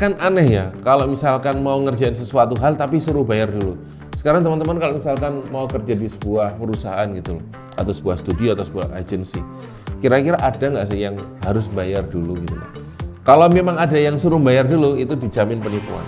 Kan aneh ya, kalau misalkan mau ngerjain sesuatu hal tapi suruh bayar dulu. Sekarang teman-teman kalau misalkan mau kerja di sebuah perusahaan gitu loh, atau sebuah studio atau sebuah agensi, kira-kira ada nggak sih yang harus bayar dulu gitu loh? Kalau memang ada yang suruh bayar dulu, itu dijamin penipuan.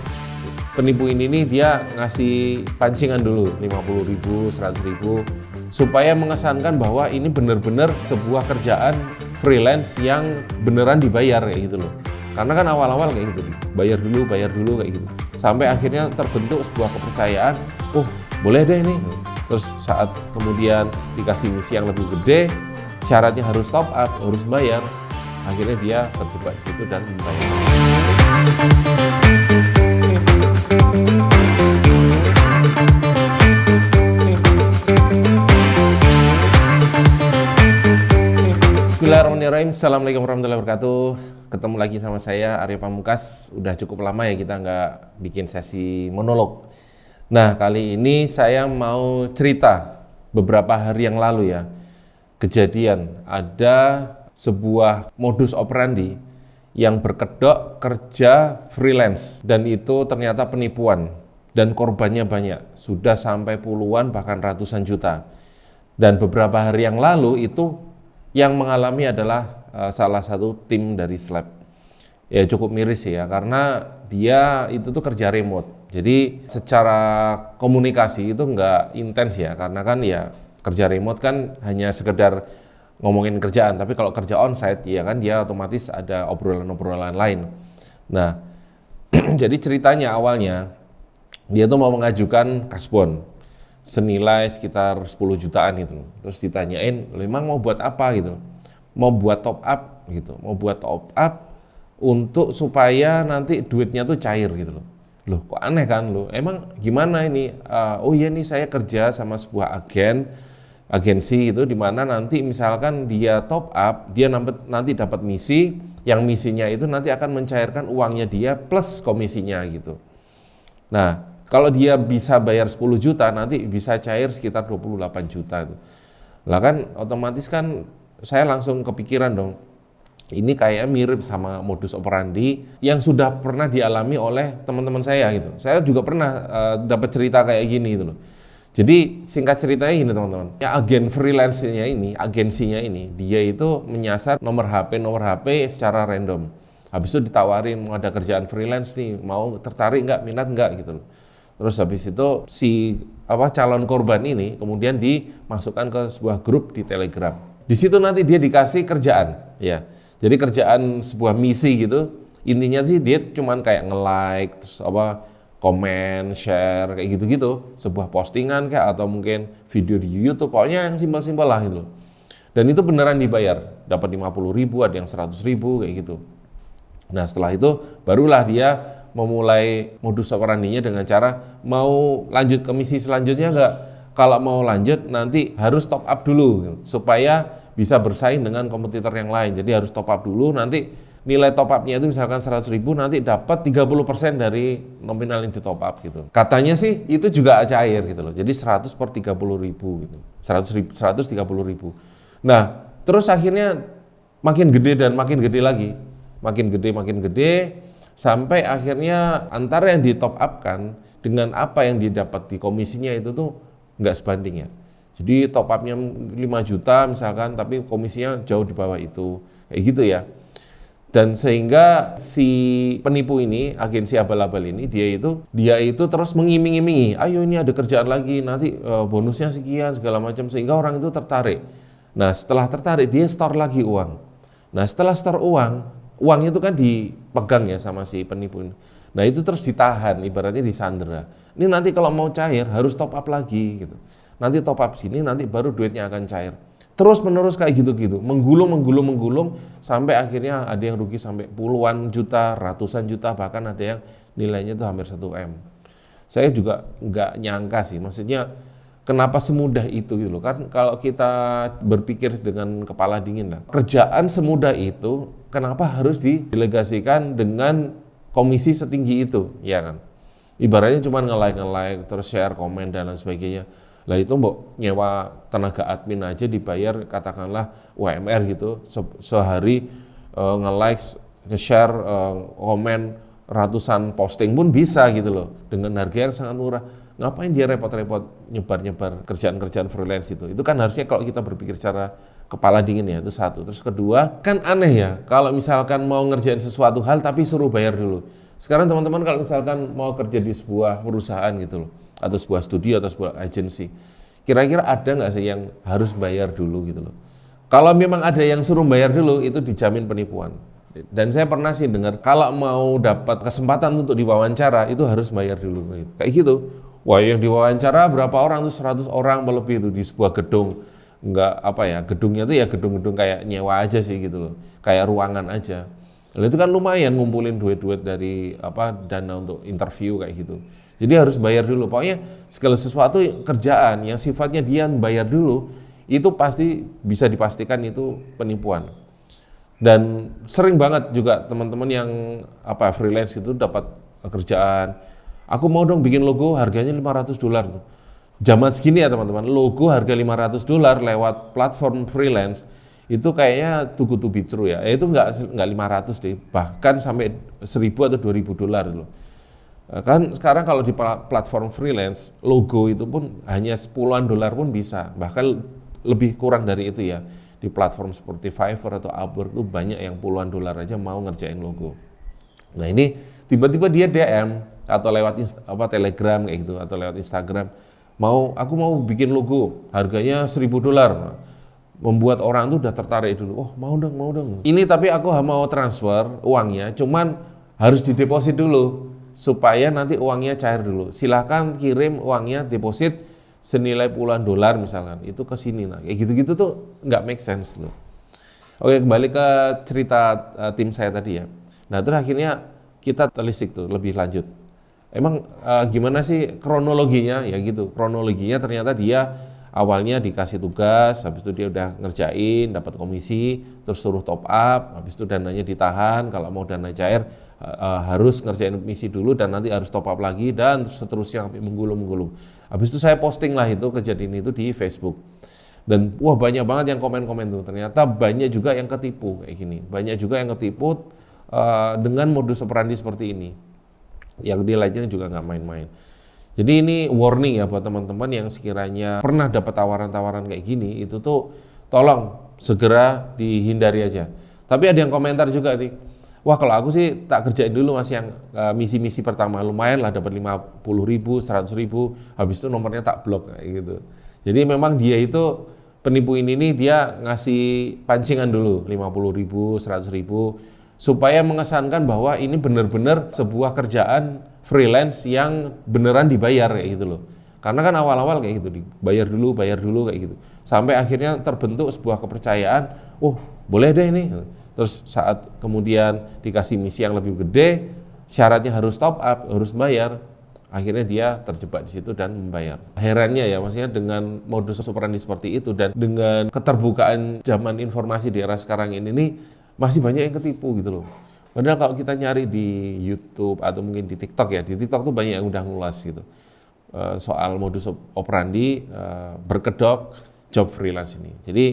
Penipu ini nih dia ngasih pancingan dulu 50.000, 100.000 supaya mengesankan bahwa ini benar-benar sebuah kerjaan freelance yang beneran dibayar kayak gitu loh. Karena kan awal-awal kayak gitu, bayar dulu kayak gitu. Sampai akhirnya terbentuk sebuah kepercayaan, oh boleh deh nih. Terus saat kemudian dikasih misi yang lebih gede, syaratnya harus top up, harus bayar. Akhirnya dia terjebak di situ dan membayar. Bismillahirrahmanirrahim. Assalamualaikum warahmatullahi wabarakatuh. Ketemu lagi sama saya Arya Pamungkas. Udah cukup lama ya kita nggak bikin sesi monolog. Nah kali ini saya mau cerita beberapa hari yang lalu ya. Kejadian ada sebuah modus operandi yang berkedok kerja freelance dan itu ternyata penipuan dan korbannya banyak. Sudah sampai puluhan bahkan ratusan juta. Dan beberapa hari yang lalu itu yang mengalami adalah salah satu tim dari Slab. Ya cukup miris ya, karena dia itu tuh kerja remote. Jadi secara komunikasi itu nggak intens ya, karena kan ya kerja remote kan hanya sekedar ngomongin kerjaan. Tapi kalau kerja onsite ya kan dia otomatis ada obrolan-obrolan lain. Nah, jadi ceritanya awalnya dia tuh mau mengajukan kasbon senilai sekitar 10 jutaan gitu. Terus ditanyain, memang mau buat apa gitu? Mau buat top up gitu. Mau buat top up untuk supaya nanti duitnya tuh cair gitu loh. Loh kok aneh kan lo? Emang gimana ini? Oh iya nih saya kerja sama sebuah agensi itu di mana nanti misalkan dia top up, dia nanti dapat misi, yang misinya itu nanti akan mencairkan uangnya dia plus komisinya gitu. Nah, kalau dia bisa bayar 10 juta, nanti bisa cair sekitar 28 juta. Lah kan otomatis kan saya langsung kepikiran dong, ini kayak mirip sama modus operandi yang sudah pernah dialami oleh teman-teman saya gitu. Saya juga pernah dapat cerita kayak gini gitu loh. Jadi singkat ceritanya gini teman-teman, ya agen freelance-nya ini, agensinya ini, dia itu menyasar nomor HP secara random. Habis itu ditawarin mau ada kerjaan freelance nih, mau tertarik nggak, minat nggak gitu loh. Terus habis itu si calon korban ini kemudian dimasukkan ke sebuah grup di Telegram. Di situ nanti dia dikasih kerjaan, ya. Jadi kerjaan sebuah misi gitu. Intinya sih dia cuman kayak nge-like, terus komen, share kayak gitu-gitu, sebuah postingan kayak atau mungkin video di YouTube, pokoknya yang simpel-simpel lah gitu. Dan itu beneran dibayar, dapat 50.000, ada yang 100.000 kayak gitu. Nah setelah itu barulah dia memulai modus operandinya dengan cara mau lanjut ke misi selanjutnya enggak. Kalau mau lanjut nanti harus top up dulu supaya bisa bersaing dengan kompetitor yang lain. Jadi harus top up dulu, nanti nilai top up-nya itu misalkan 100.000 nanti dapat 30% dari nominal yang di top up gitu. Katanya sih itu juga cair gitu loh. Jadi 100 per 30.000 gitu. 130.000. Nah, terus akhirnya makin gede dan makin gede lagi. Makin gede sampai akhirnya antara yang di top up kan dengan apa yang didapat di komisinya itu tuh nggak sebanding ya. Jadi top up-nya 5 juta misalkan, tapi komisinya jauh di bawah itu, kayak gitu ya. Dan sehingga si penipu ini, agensi abal-abal ini, dia itu terus mengiming-imingi, ayo ini ada kerjaan lagi, nanti bonusnya sekian segala macam, sehingga orang itu tertarik. Nah setelah tertarik dia store lagi uang. Nah setelah store uang itu kan dipegang ya sama si penipu ini. Nah itu terus ditahan, ibaratnya disandera. Ini nanti kalau mau cair harus top up lagi gitu. Nanti top up sini, nanti baru duitnya akan cair. Terus menerus kayak gitu-gitu, menggulung sampai akhirnya ada yang rugi sampai puluhan juta, ratusan juta, bahkan ada yang nilainya itu hampir 1M. Saya juga nggak nyangka sih, maksudnya kenapa semudah itu gitu loh. Kan kalau kita berpikir dengan kepala dingin lah, kerjaan semudah itu kenapa harus didelegasikan dengan komisi setinggi itu, ya kan? Ibaratnya cuma nge-like, terus share, komen dan lain sebagainya. Lah itu mbok nyewa tenaga admin aja dibayar katakanlah UMR gitu, sehari nge-like, nge-share, komen ratusan posting pun bisa gitu loh, dengan harga yang sangat murah. Ngapain dia repot-repot nyebar-nyebar kerjaan-kerjaan freelance itu? Itu kan harusnya kalau kita berpikir secara kepala dingin ya, itu satu. Terus kedua, kan aneh ya kalau misalkan mau ngerjain sesuatu hal tapi suruh bayar dulu. Sekarang teman-teman kalau misalkan mau kerja di sebuah perusahaan gitu loh, atau sebuah studio atau sebuah agensi, kira-kira ada nggak sih yang harus bayar dulu gitu loh? Kalau memang ada yang suruh bayar dulu, itu dijamin penipuan. Dan saya pernah sih dengar kalau mau dapat kesempatan untuk diwawancara itu harus bayar dulu kayak gitu. Wah, yang diwawancara berapa orang tuh, 100 orang lebih itu di sebuah gedung. Enggak apa ya, gedungnya tuh ya gedung-gedung kayak nyewa aja sih gitu loh. Kayak ruangan aja. Lalu itu kan lumayan ngumpulin duit-duit dari dana untuk interview kayak gitu. Jadi harus bayar dulu. Pokoknya segala sesuatu kerjaan yang sifatnya dia bayar dulu, itu pasti bisa dipastikan itu penipuan. Dan sering banget juga teman-teman yang freelance itu dapat kerjaan. Aku mau dong bikin logo harganya $500 tuh. Zaman segini ya teman-teman, logo harga $500 lewat platform freelance itu kayaknya too good to be true ya. Itu enggak 500 deh, bahkan sampai $1.000 atau $2.000 loh. Kan sekarang kalau di platform freelance, logo itu pun hanya $10 pun bisa, bahkan lebih kurang dari itu ya. Di platform seperti Fiverr atau Upwork itu banyak yang $puluhan aja mau ngerjain logo. Nah ini tiba-tiba dia DM atau lewat Telegram kayak gitu atau lewat Instagram, aku mau bikin logo harganya $1.000, membuat orang tuh udah tertarik dulu. Oh mau dong. Ini tapi aku mau transfer uangnya, cuman harus dideposit dulu supaya nanti uangnya cair dulu. Silahkan kirim uangnya deposit senilai $puluhan misalkan, itu ke sini. Nah kayak gitu-gitu tuh nggak make sense loh. Oke, kembali ke cerita tim saya tadi ya. Nah terus akhirnya kita telisik tuh lebih lanjut. Emang gimana sih kronologinya? Ya gitu, kronologinya ternyata dia awalnya dikasih tugas, habis itu dia udah ngerjain, dapat komisi, terus suruh top up, habis itu dananya ditahan, kalau mau dana cair harus ngerjain misi dulu dan nanti harus top up lagi dan seterusnya sampai menggulung-menggulung. Habis itu saya posting lah itu kejadian itu di Facebook. Dan wah banyak banget yang komen-komen tuh, ternyata banyak juga yang ketipu kayak gini. Banyak juga yang ketipu dengan modus operandi seperti ini. Yang nilainya juga nggak main-main. Jadi ini warning ya buat teman-teman yang sekiranya pernah dapat tawaran-tawaran kayak gini, itu tuh tolong segera dihindari aja. Tapi ada yang komentar juga nih, wah kalau aku sih tak kerjain dulu Mas yang misi-misi pertama, lumayan lah dapat 50.000, 100.000, habis itu nomornya tak blok kayak gitu. Jadi memang dia itu penipu ini nih dia ngasih pancingan dulu 50.000, 100.000 supaya mengesankan bahwa ini benar-benar sebuah kerjaan freelance yang beneran dibayar kayak gitu loh. Karena kan awal-awal kayak gitu, bayar dulu kayak gitu. Sampai akhirnya terbentuk sebuah kepercayaan, oh boleh deh ini. Terus saat kemudian dikasih misi yang lebih gede, syaratnya harus top up, harus bayar. Akhirnya dia terjebak di situ dan membayar. Herannya ya, maksudnya dengan modus operandi seperti itu dan dengan keterbukaan zaman informasi di era sekarang ini nih, masih banyak yang ketipu gitu loh. Padahal kalau kita nyari di YouTube atau mungkin di TikTok ya, di TikTok tuh banyak yang udah ngulas gitu soal modus operandi berkedok job freelance ini. Jadi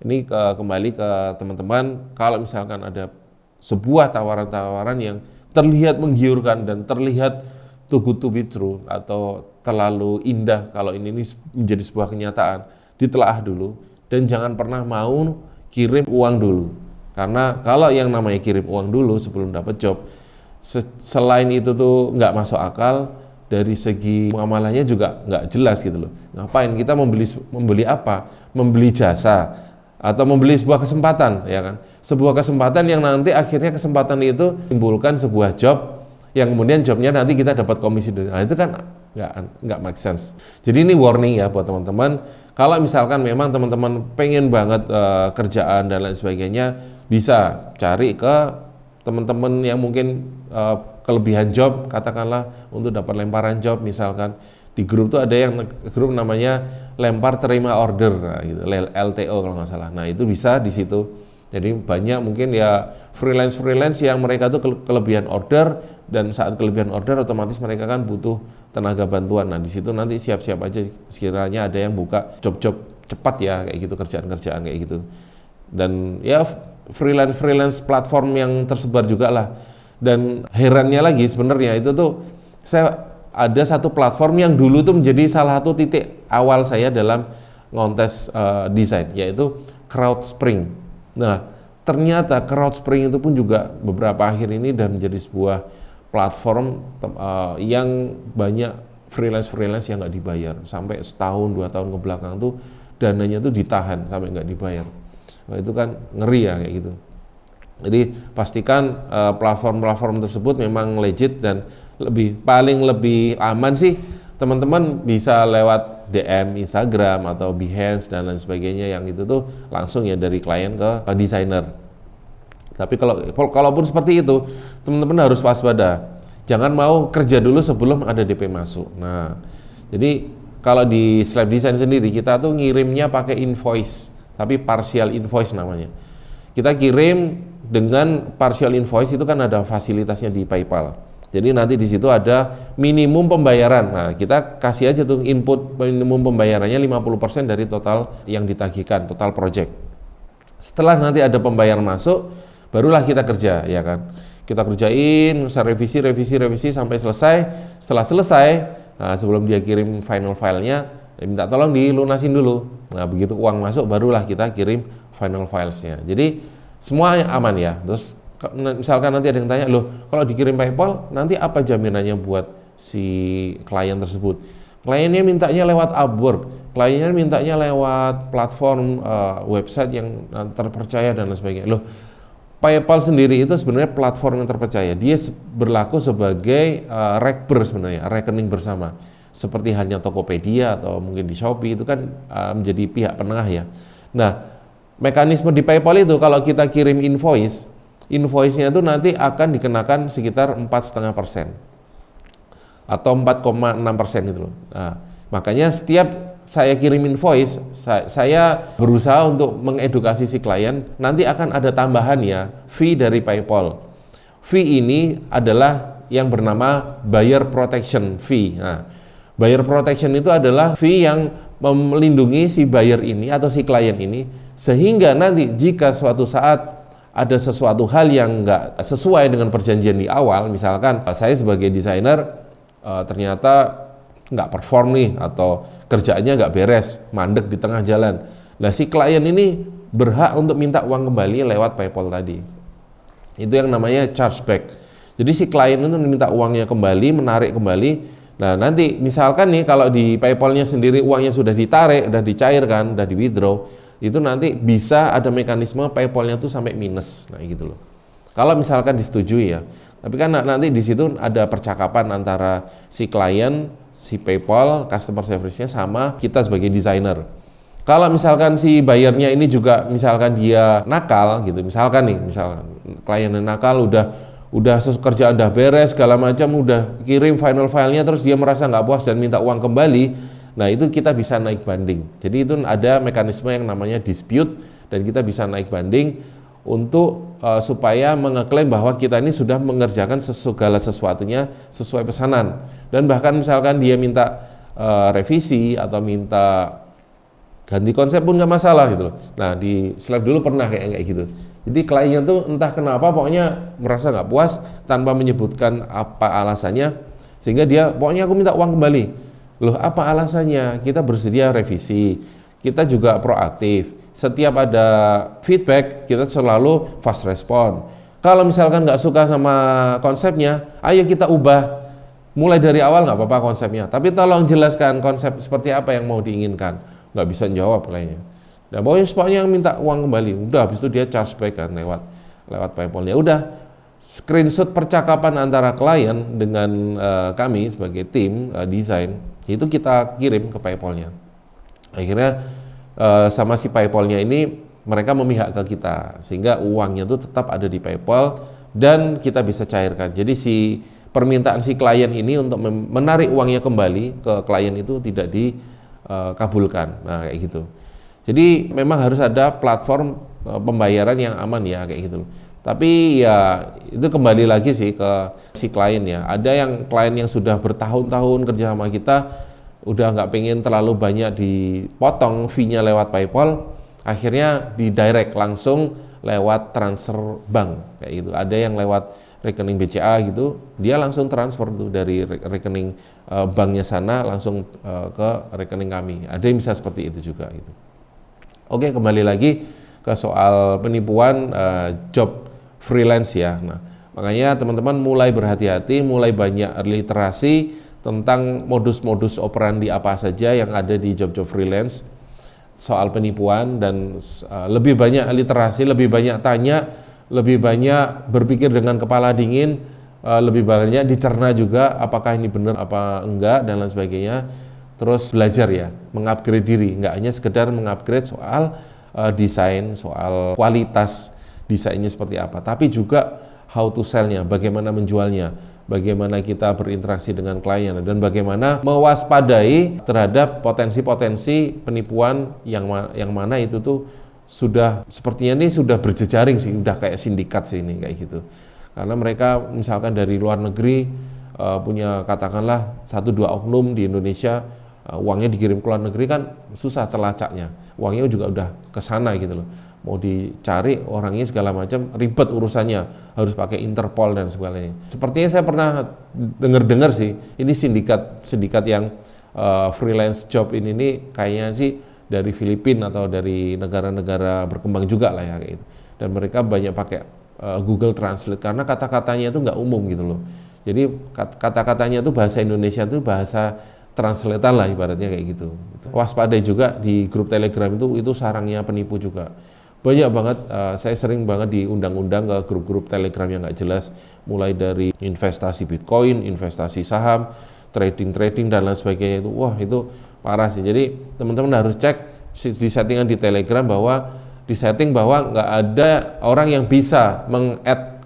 ini kembali ke teman-teman, kalau misalkan ada sebuah tawaran-tawaran yang terlihat menggiurkan dan terlihat too good to be true atau terlalu indah kalau ini menjadi sebuah kenyataan, ditelaah dulu dan jangan pernah mau kirim uang dulu. Karena kalau yang namanya kirim uang dulu sebelum dapat job, selain itu tuh nggak masuk akal, dari segi muamalahnya juga nggak jelas gitu loh. Ngapain kita membeli apa? Membeli jasa atau membeli sebuah kesempatan, ya kan? Sebuah kesempatan yang nanti akhirnya kesempatan itu timbulkan sebuah job yang kemudian jobnya nanti kita dapat komisi dari. Nah, itu kan nggak make sense. Jadi ini warning ya buat teman-teman. Kalau misalkan memang teman-teman pengen banget kerjaan dan lain sebagainya, bisa cari ke teman-teman yang mungkin kelebihan job, katakanlah untuk dapat lemparan job. Misalkan di grup tuh ada yang grup namanya lempar terima order, nah, gitu, LTO kalau nggak salah. Nah itu bisa di situ. Jadi banyak mungkin ya freelance yang mereka tuh kelebihan order, dan saat kelebihan order otomatis mereka kan butuh tenaga bantuan. Nah di situ nanti siap-siap aja sekiranya ada yang buka job-job cepat ya kayak gitu, kerjaan-kerjaan kayak gitu. Dan ya freelance platform yang tersebar juga lah. Dan herannya lagi sebenarnya itu tuh saya ada satu platform yang dulu tuh menjadi salah satu titik awal saya dalam ngontes desain, yaitu CrowdSpring. Nah, ternyata CrowdSpring itu pun juga beberapa akhir ini sudah menjadi sebuah platform yang banyak freelance yang nggak dibayar. Sampai setahun, 2 tahun ke belakang tuh dananya tuh ditahan sampai nggak dibayar. Nah, itu kan ngeri ya kayak gitu. Jadi pastikan platform-platform tersebut memang legit dan paling lebih aman sih teman-teman bisa lewat DM Instagram atau Behance dan lain sebagainya, yang itu tuh langsung ya dari klien ke desainer. Tapi kalaupun seperti itu, teman-teman harus waspada. Jangan mau kerja dulu sebelum ada DP masuk. Nah, jadi kalau di Slab Design sendiri kita tuh ngirimnya pakai invoice, tapi partial invoice namanya. Kita kirim dengan partial invoice, itu kan ada fasilitasnya di PayPal. Jadi nanti di situ ada minimum pembayaran. Nah, kita kasih aja tuh input minimum pembayarannya 50% dari total yang ditagihkan, total project. Setelah nanti ada pembayaran masuk, barulah kita kerja, ya kan. Kita kerjain, revisi sampai selesai. Setelah selesai, nah, sebelum dia kirim final filenya, minta tolong dilunasin dulu. Nah, begitu uang masuk, barulah kita kirim final filesnya. Jadi semua aman ya. Terus misalkan nanti ada yang tanya, loh kalau dikirim PayPal nanti apa jaminannya buat si klien tersebut? Kliennya mintanya lewat Upwork, kliennya mintanya lewat platform website yang terpercaya dan lain sebagainya. Loh, PayPal sendiri itu sebenarnya platform yang terpercaya. Dia berlaku sebagai rekber sebenarnya, rekening bersama. Seperti halnya Tokopedia atau mungkin di Shopee, itu kan menjadi pihak penengah ya. Nah, mekanisme di PayPal itu kalau kita kirim invoice-nya itu nanti akan dikenakan sekitar 4,5% atau 4,6% gitu loh. Nah, makanya setiap saya kirim invoice, saya berusaha untuk mengedukasi si klien, nanti akan ada tambahan ya, fee dari PayPal. Fee ini adalah yang bernama buyer protection fee. Nah, buyer protection itu adalah fee yang melindungi si buyer ini atau si klien ini, sehingga nanti jika suatu saat ada sesuatu hal yang nggak sesuai dengan perjanjian di awal, misalkan saya sebagai desainer ternyata nggak perform nih, atau kerjaannya nggak beres, mandek di tengah jalan. Nah, si klien ini berhak untuk minta uang kembali lewat PayPal tadi. Itu yang namanya chargeback. Jadi si klien itu minta uangnya kembali, menarik kembali. Nah, nanti misalkan nih kalau di PayPal-nya sendiri uangnya sudah ditarik, sudah dicairkan, sudah di-withdraw, itu nanti bisa ada mekanisme PayPal-nya tuh sampai minus. Nah, gitu loh. Kalau misalkan disetujui ya. Tapi kan nanti di situ ada percakapan antara si klien, si PayPal, customer service-nya sama kita sebagai desainer. Kalau misalkan si bayarnya ini juga misalkan dia nakal gitu, misalkan kliennya nakal, udah kerjaan udah beres segala macam, udah kirim final filenya, terus dia merasa nggak puas dan minta uang kembali, nah itu kita bisa naik banding. Jadi itu ada mekanisme yang namanya dispute, dan kita bisa naik banding untuk supaya mengeklaim bahwa kita ini sudah mengerjakan segala sesuatunya sesuai pesanan. Dan bahkan misalkan dia minta revisi atau minta ganti konsep pun nggak masalah gitu loh. Nah, di Slab dulu pernah kayak gitu. Jadi kliennya tuh entah kenapa pokoknya merasa nggak puas tanpa menyebutkan apa alasannya, sehingga dia pokoknya aku minta uang kembali. Loh, apa alasannya? Kita bersedia revisi, kita juga proaktif. Setiap ada feedback kita selalu fast respon. Kalau misalkan nggak suka sama konsepnya, ayo kita ubah. Mulai dari awal nggak apa-apa konsepnya, tapi tolong jelaskan konsep seperti apa yang mau diinginkan. Nggak bisa jawab lainnya. Nah, pokoknya yang minta uang kembali. Udah, habis itu dia chargeback kan lewat PayPal. Ya udah, screenshot percakapan antara klien dengan kami sebagai tim desain itu kita kirim ke PayPal-nya. Akhirnya sama si PayPal-nya ini mereka memihak ke kita, sehingga uangnya itu tetap ada di PayPal dan kita bisa cairkan. Jadi si permintaan si klien ini untuk menarik uangnya kembali ke klien itu tidak dikabulkan. Nah, kayak gitu. Jadi memang harus ada platform pembayaran yang aman ya, kayak gitu. Tapi ya itu kembali lagi sih ke si klien ya. Ada yang klien yang sudah bertahun-tahun kerja sama kita, udah nggak pengen terlalu banyak dipotong fee-nya lewat PayPal, akhirnya di direct langsung lewat transfer bank kayak gitu. Ada yang lewat rekening BCA gitu, dia langsung transfer tuh dari rekening banknya sana langsung ke rekening kami. Ada yang bisa seperti itu juga gitu. Oke, kembali lagi ke soal penipuan job freelance ya. Nah, makanya teman-teman mulai berhati-hati, mulai banyak literasi tentang modus-modus operandi apa saja yang ada di job-job freelance soal penipuan, dan lebih banyak literasi, lebih banyak tanya, lebih banyak berpikir dengan kepala dingin, lebih banyak dicerna juga apakah ini benar apa enggak dan lain sebagainya. Terus belajar ya, mengupgrade diri, enggak hanya sekedar mengupgrade soal desain, soal kualitas desainnya seperti apa, tapi juga how to sell-nya, bagaimana menjualnya, bagaimana kita berinteraksi dengan klien, dan bagaimana mewaspadai terhadap potensi-potensi penipuan yang mana itu tuh sudah sepertinya ini sudah berjejaring sih, udah kayak sindikat sih ini kayak gitu. Karena mereka misalkan dari luar negeri punya katakanlah 1-2 oknum di Indonesia, uangnya dikirim ke luar negeri kan susah terlacaknya, uangnya juga udah ke sana gitu loh. Mau dicari orangnya segala macam ribet urusannya, harus pakai Interpol dan sebagainya. Sepertinya saya pernah dengar sih, ini sindikat yang freelance job ini nih kayaknya sih dari Filipina atau dari negara-negara berkembang juga lah ya kayak gitu. Dan mereka banyak pakai Google Translate karena kata-katanya itu nggak umum gitu loh. Jadi kata-katanya itu bahasa Indonesia itu bahasa translatean lah ibaratnya kayak gitu. Waspadai juga di grup Telegram itu sarangnya penipu juga. Banyak banget, saya sering banget diundang-undang ke grup-grup Telegram yang nggak jelas, mulai dari investasi Bitcoin, investasi saham, trading dan lain sebagainya itu. Wah itu parah sih. Jadi teman-teman harus cek di settingan di Telegram bahwa nggak ada orang yang bisa meng-add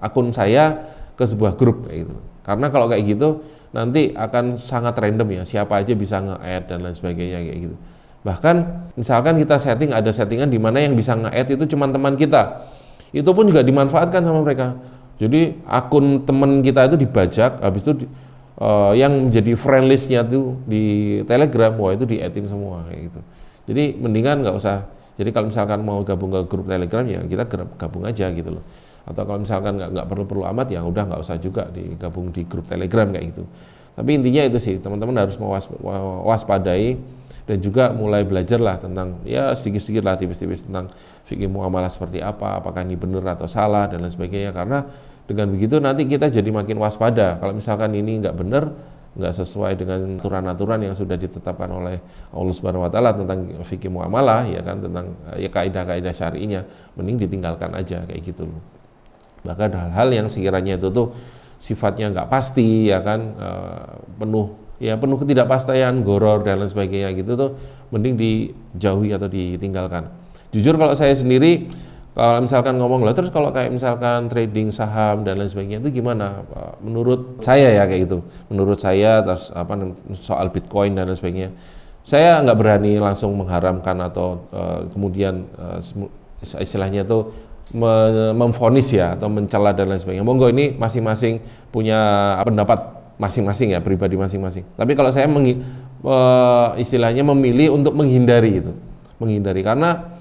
akun saya ke sebuah grup kayak gitu. Karena kalau kayak gitu nanti akan sangat random ya, siapa aja bisa nge-add dan lain sebagainya kayak gitu. Bahkan misalkan kita ada settingan di mana yang bisa nge-add itu cuma teman kita, itu pun juga dimanfaatkan sama mereka. Jadi akun teman kita itu dibajak, habis itu yang menjadi friend list-nya tuh di Telegram, wah itu di-add-in semua kayak gitu. Jadi mendingan nggak usah. Jadi kalau misalkan mau gabung ke grup Telegram ya kita gabung aja gitu loh. Atau kalau misalkan nggak perlu amat ya udah nggak usah juga digabung di grup Telegram kayak gitu. Tapi intinya itu sih, teman-teman harus mewaspadai dan juga mulai belajar lah tentang ya sedikit-sedikit lah tipis-tipis tentang fikih muamalah seperti apa, apakah ini benar atau salah dan lain sebagainya. Karena dengan begitu nanti kita jadi makin waspada. Kalau misalkan ini nggak benar, nggak sesuai dengan aturan-aturan yang sudah ditetapkan oleh Allah Subhanahu Wa Taala tentang fikih muamalah, ya kan, tentang ya kaidah-kaidah syar'inya, mending ditinggalkan aja kayak gitu loh. Bahkan hal-hal yang sekiranya itu tuh sifatnya nggak pasti, ya kan, penuh ketidakpastian, goror dan lain sebagainya gitu tuh, mending dijauhi atau ditinggalkan. Jujur kalau saya sendiri, kalau misalkan ngomong lah, terus kalau kayak misalkan trading saham dan lain sebagainya itu gimana? Menurut saya ya kayak gitu. Menurut saya terus soal Bitcoin dan lain sebagainya, saya nggak berani langsung mengharamkan atau kemudian istilahnya tuh memvonis ya atau mencela dan lain sebagainya. Monggo, ini masing-masing punya pendapat masing-masing ya, pribadi masing-masing. Tapi kalau saya istilahnya memilih untuk menghindari itu, karena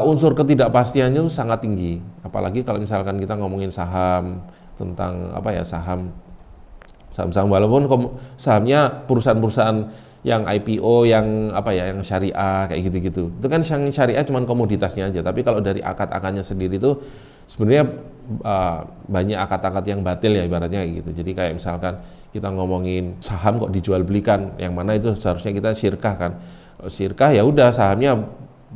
unsur ketidakpastiannya itu sangat tinggi. Apalagi kalau misalkan kita ngomongin saham, tentang saham walaupun sahamnya perusahaan-perusahaan yang IPO yang yang syariah kayak gitu-gitu. Itu kan yang syariah cuma komoditasnya aja, tapi kalau dari akad-akadnya sendiri itu sebenarnya banyak akad-akad yang batil ya ibaratnya kayak gitu. Jadi kayak misalkan kita ngomongin saham kok dijual belikan, yang mana itu seharusnya kita syirkah kan. Syirkah ya udah sahamnya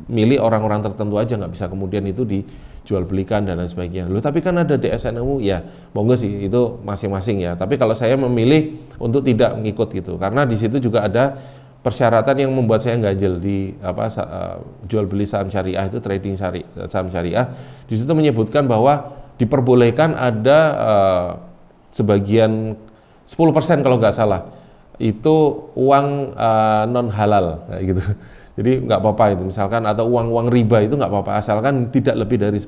milik orang-orang tertentu aja, nggak bisa kemudian itu dijual belikan dan lain sebagainya. Loh tapi kan ada DSN-MU, ya monggo sih itu masing-masing ya. Tapi kalau saya memilih untuk tidak mengikut gitu, karena di situ juga ada persyaratan yang membuat saya ganjel di jual beli saham syariah itu, trading saham syariah. Di situ menyebutkan bahwa diperbolehkan ada sebagian 10% kalau nggak salah itu uang non halal kayak gitu. Jadi nggak apa-apa itu misalkan, atau uang riba itu nggak apa-apa asalkan tidak lebih dari 10%.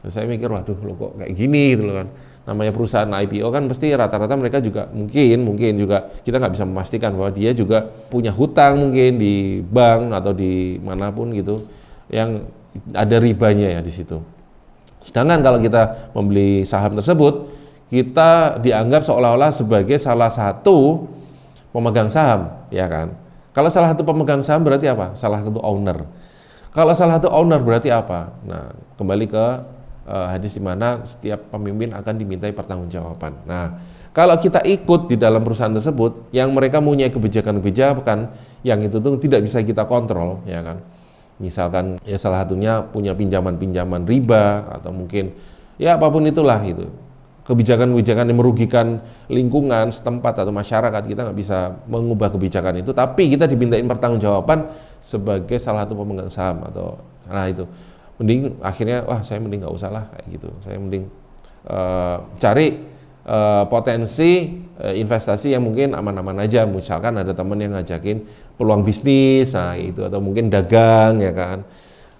Nah, saya mikir waduh lo kok kayak gini gitu loh kan. Namanya perusahaan IPO kan pasti rata-rata mereka juga mungkin juga kita nggak bisa memastikan bahwa dia juga punya hutang mungkin di bank atau di manapun gitu yang ada ribanya ya di situ. Sedangkan kalau kita membeli saham tersebut, kita dianggap seolah-olah sebagai salah satu pemegang saham, ya kan? Kalau salah satu pemegang saham berarti apa? Salah satu owner. Kalau salah satu owner berarti apa? Nah, kembali ke hadis di mana setiap pemimpin akan dimintai pertanggungjawaban. Nah, kalau kita ikut di dalam perusahaan tersebut, yang mereka punya kebijakan-kebijakan yang itu tuh tidak bisa kita kontrol, ya kan? Misalkan ya salah satunya punya pinjaman-pinjaman riba atau mungkin ya apapun itulah itu. Kebijakan-kebijakan yang merugikan lingkungan setempat atau masyarakat, kita nggak bisa mengubah kebijakan itu, tapi kita dimintain pertanggungjawaban sebagai salah satu pemegang saham atau nah itu mending akhirnya saya mending nggak usah lah kayak gitu, saya mending cari potensi investasi yang mungkin aman-aman aja, misalkan ada teman yang ngajakin peluang bisnis, nah itu atau mungkin dagang ya kan,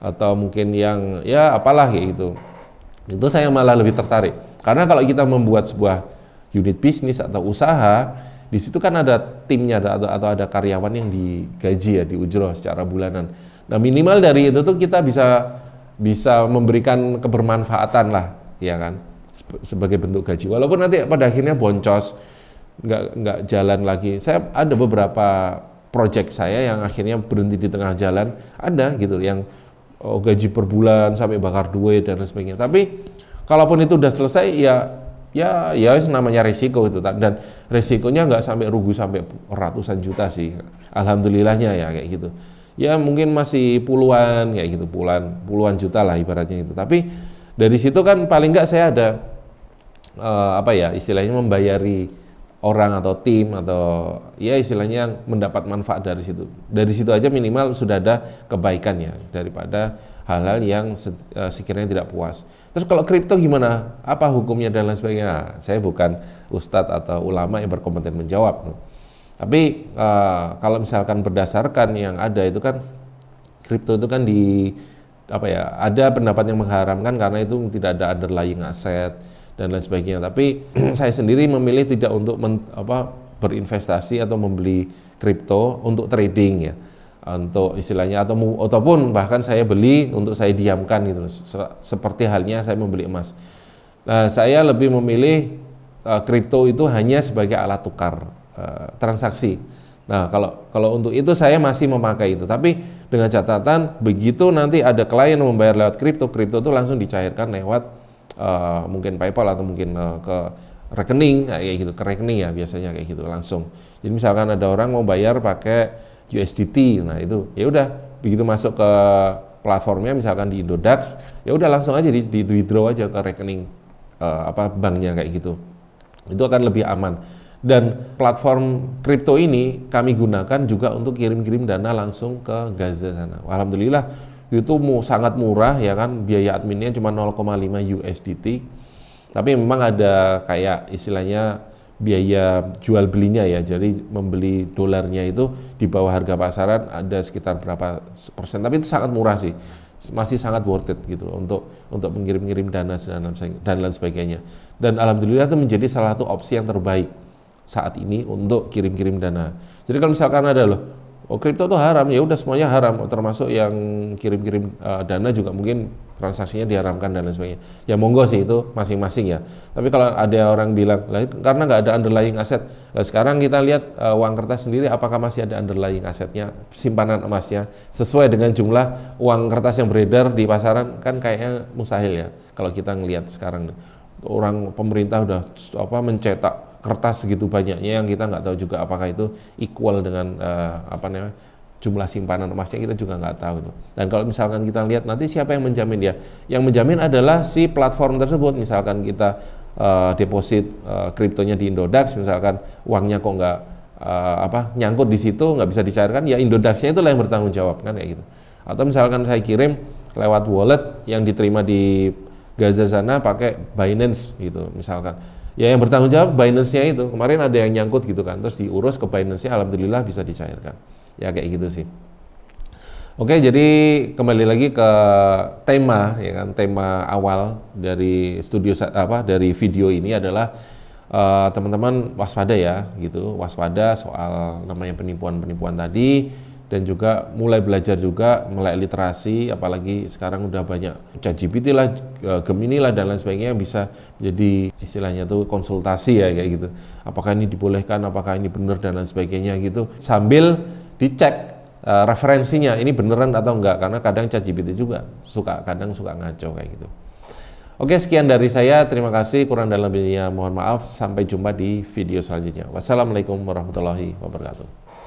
atau mungkin yang ya apalah kayak gitu. Itu saya malah lebih tertarik. Karena kalau kita membuat sebuah unit bisnis atau usaha, di situ kan ada timnya atau ada karyawan yang digaji ya, di ujroh secara bulanan. Nah, minimal dari itu tuh kita bisa memberikan kebermanfaatan lah, ya kan, sebagai bentuk gaji. Walaupun nanti pada akhirnya boncos, nggak jalan lagi. Saya ada beberapa project saya yang akhirnya berhenti di tengah jalan, ada gitu yang gaji per bulan sampai bakar duit dan sebagainya. Tapi kalaupun itu udah selesai ya namanya resiko itu, dan resikonya nggak sampai rugi sampai ratusan juta sih, alhamdulillahnya ya kayak gitu. Ya mungkin masih puluhan kayak gitu, puluhan juta lah ibaratnya itu. Tapi dari situ kan paling nggak saya ada istilahnya membayari orang atau tim atau ya istilahnya mendapat manfaat dari situ. Dari situ aja minimal sudah ada kebaikan ya, daripada hal-hal yang sekiranya tidak puas. Terus kalau kripto gimana? Apa hukumnya dan lain sebagainya? Saya bukan ustadz atau ulama yang berkompeten menjawab. Tapi kalau misalkan berdasarkan yang ada itu kan, kripto itu kan ada pendapat yang mengharamkan karena itu tidak ada underlying aset dan lain sebagainya. Tapi saya sendiri memilih tidak untuk berinvestasi atau membeli kripto untuk trading ya, untuk istilahnya ataupun bahkan saya beli untuk saya diamkan gitu, seperti halnya saya membeli emas. Nah, saya lebih memilih kripto itu hanya sebagai alat tukar transaksi. Nah, kalau untuk itu saya masih memakai itu, tapi dengan catatan begitu nanti ada klien yang membayar lewat kripto itu langsung dicairkan lewat mungkin PayPal atau mungkin ke rekening kayak gitu, ke rekening ya biasanya kayak gitu langsung. Jadi misalkan ada orang mau bayar pakai USDT, nah itu ya udah begitu masuk ke platformnya misalkan di Indodax, ya udah langsung aja di withdraw aja ke rekening banknya kayak gitu. Itu akan lebih aman. Dan platform kripto ini kami gunakan juga untuk kirim-kirim dana langsung ke Gaza sana. Alhamdulillah itu sangat murah ya kan, biaya adminnya cuma 0,5 USDT. Tapi memang ada kayak istilahnya biaya jual belinya ya. Jadi membeli dolarnya itu di bawah harga pasaran ada sekitar berapa persen. Tapi itu sangat murah sih. Masih sangat worth it gitu loh, untuk mengirim-kirim dana dan lain sebagainya. Dan alhamdulillah itu menjadi salah satu opsi yang terbaik saat ini untuk kirim-kirim dana. Jadi kalau misalkan ada kripto itu haram, ya udah semuanya haram, termasuk yang kirim-kirim dana juga mungkin transaksinya diharamkan dan lain sebagainya. Ya monggo sih itu masing-masing ya. Tapi kalau ada orang bilang, karena nggak ada underlying aset. Nah, sekarang kita lihat uang kertas sendiri, apakah masih ada underlying asetnya, simpanan emasnya sesuai dengan jumlah uang kertas yang beredar di pasaran, kan kayaknya mustahil ya. Kalau kita ngelihat sekarang pemerintah udah mencetak kertas segitu banyaknya yang kita nggak tahu juga apakah itu equal dengan jumlah simpanan emasnya, kita juga nggak tahu itu. Dan kalau misalkan kita lihat nanti siapa yang menjamin dia? Yang menjamin adalah si platform tersebut. Misalkan kita deposit kriptonya di Indodax, misalkan uangnya kok nggak nyangkut di situ, nggak bisa dicairkan, ya Indodaxnya itulah yang bertanggung jawab kan kayak gitu. Atau misalkan saya kirim lewat wallet yang diterima di Gaza sana pakai Binance gitu misalkan. Ya yang bertanggung jawab Binance-nya itu. Kemarin ada yang nyangkut gitu kan, terus diurus ke Binance-nya, alhamdulillah bisa dicairkan. Ya kayak gitu sih. Oke, jadi kembali lagi ke tema ya kan, tema awal dari dari video ini adalah teman-teman waspada ya gitu, waspada soal namanya penipuan-penipuan tadi, dan juga mulai belajar juga melek literasi, apalagi sekarang udah banyak ChatGPT lah, Gemini lah dan lain sebagainya, bisa jadi istilahnya tuh konsultasi ya kayak gitu. Apakah ini dibolehkan, apakah ini benar dan lain sebagainya gitu. Sambil dicek referensinya ini beneran atau enggak, karena kadang ChatGPT juga kadang suka ngaco kayak gitu. Oke, sekian dari saya. Terima kasih. Kurang dan lebihnya mohon maaf. Sampai jumpa di video selanjutnya. Wassalamualaikum warahmatullahi wabarakatuh.